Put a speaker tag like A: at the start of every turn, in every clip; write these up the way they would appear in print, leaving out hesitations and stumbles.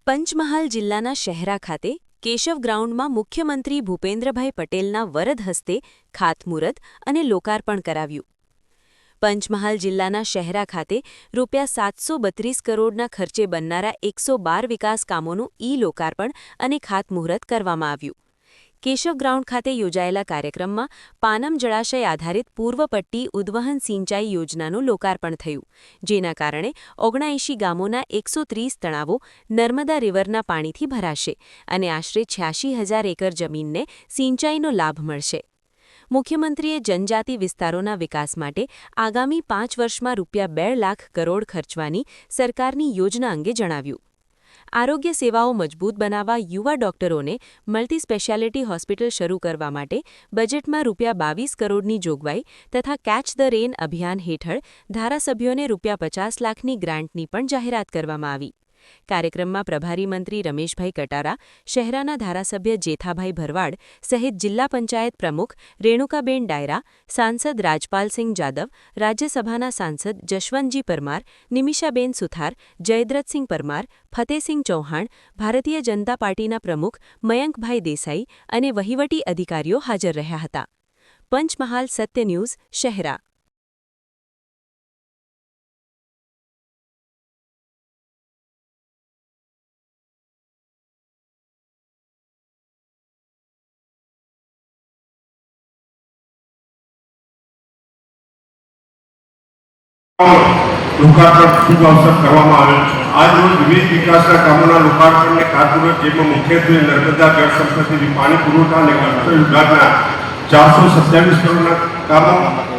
A: પંચમહાલ જિલ્લાના શહેરા ખાતે કેશવ ગ્રાઉન્ડમાં મુખ્યમંત્રી ભૂપેન્દ્રભાઈ પટેલના વરદ હસ્તે ખાતમુહૂર્ત અને લોકાર્પણ કરાવ્યું. પંચમહાલ જિલ્લાના શહેરા ખાતે ₹732 કરોડના ખર્ચે બનનારા 112 વિકાસ કામોનું લોકાર્પણ અને ખાતમુહૂર્ત કરવામાં આવ્યું. કેશવ ગ્રાઉન્ડ ખાતે યોજાયેલા કાર્યક્રમમાં પાનમ જળાશય આધારિત પૂર્વ પટ્ટી ઉદ્વહન સિંચાઈ યોજનાનું લોકાર્પણ થયું, જેના કારણે 79 ગામોના 130 તળાવો નર્મદા રિવરના પાણીથી ભરાશે અને આશરે 86,000 એકર જમીનને સિંચાઈનો લાભ મળશે. મુખ્યમંત્રીએ જનજાતિ વિસ્તારોના વિકાસ માટે આગામી 5 વર્ષમાં ₹2 લાખ કરોડ ખર્ચવાની સરકારની યોજના અંગે જણાવ્યું. આરોગ્ય સેવાઓ મજબૂત બનાવવા યુવા ડોક્ટરોને મલ્ટી સ્પેશિયાલિટી હોસ્પિટલ શરૂ કરવા માટે બજેટમાં ₹22 કરોડની જોગવાઈ તથા કેચ ધ રેન અભિયાન હેઠળ ધારાસભ્યોને ₹50 લાખની ગ્રાન્ટની પણ જાહેરાત કરવામાં આવી. કાર્યક્રમમાં પ્રભારી મંત્રી રમેશભાઈ કટારા, શહેરાના ધારાસભ્ય જેઠાભાઈ ભરવાડ સહિત જિલ્લા પંચાયત પ્રમુખ રેણુકાબેન ડાયરા, સાંસદ રાજપાલસિંહ જાદવ, રાજ્યસભાના સાંસદ જશવંતજી પરમાર, નિમિષાબેન સુથાર, જયદ્રથસિંહ પરમાર, ફતેહસિંહ ચૌહાણ, ભારતીય જનતા પાર્ટીના પ્રમુખ મયંકભાઈ દેસાઈ અને વહીવટી અધિકારીઓ હાજર રહ્યા હતા. પંચમહાલ સત્ય ન્યૂઝ, શહેરા.
B: લોકાર્પણ શુભ અવસર કરવામાં આવેલ છે. આજ રોજ વિવિધ વિકાસના કામોના લોકાર્પણને ખાતમુહૂર્ત, જેમાં મુખ્યત્વે નર્મદા જળ સંપત્તિ, પાણી પુરવઠા અને ગટર વિભાગના 427 કરોડના કામો,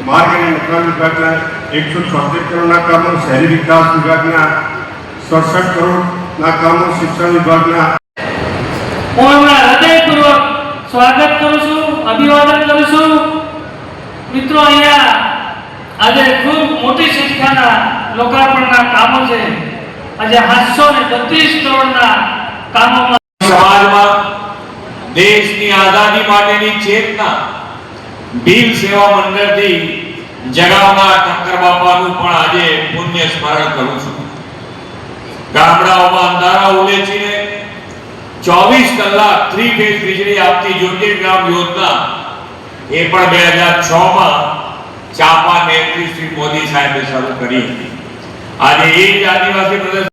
B: માર્ગ અને મકાન વિભાગના 176 કરોડના કામો, શહેરી વિકાસ વિભાગના 67 કરોડના કામો, શિક્ષણ વિભાગના
C: હું હૃદયપૂર્વક સ્વાગત કરું છું, અભિવાદન કરું છું. મિત્રો, અહીંયા આજે ખૂબ મોટી સંખ્યાના લોકાર્પણના કામો છે. આજે 732 કરોડના કામોમાં
D: સમાજમાં દેશની આઝાદી માટેની ચેતના ભીલ સેવા મંડળથી જગાવનાર ઠક્કર બાપાનું પણ આજે પુણ્ય સ્મરણ કરું છું. ગામડાઓમાં અંધારા ઉલેચીને 24 કલાક 3 ફેઝ વીજળી આપતી જ્યોતિર્ગ્રામ યોજના એ પણ 2006માં ચાંપા નેત્રી શ્રી મોદી સાહેબે શરૂ કરી હતી. આજે એ જ આદિવાસી પ્રદેશ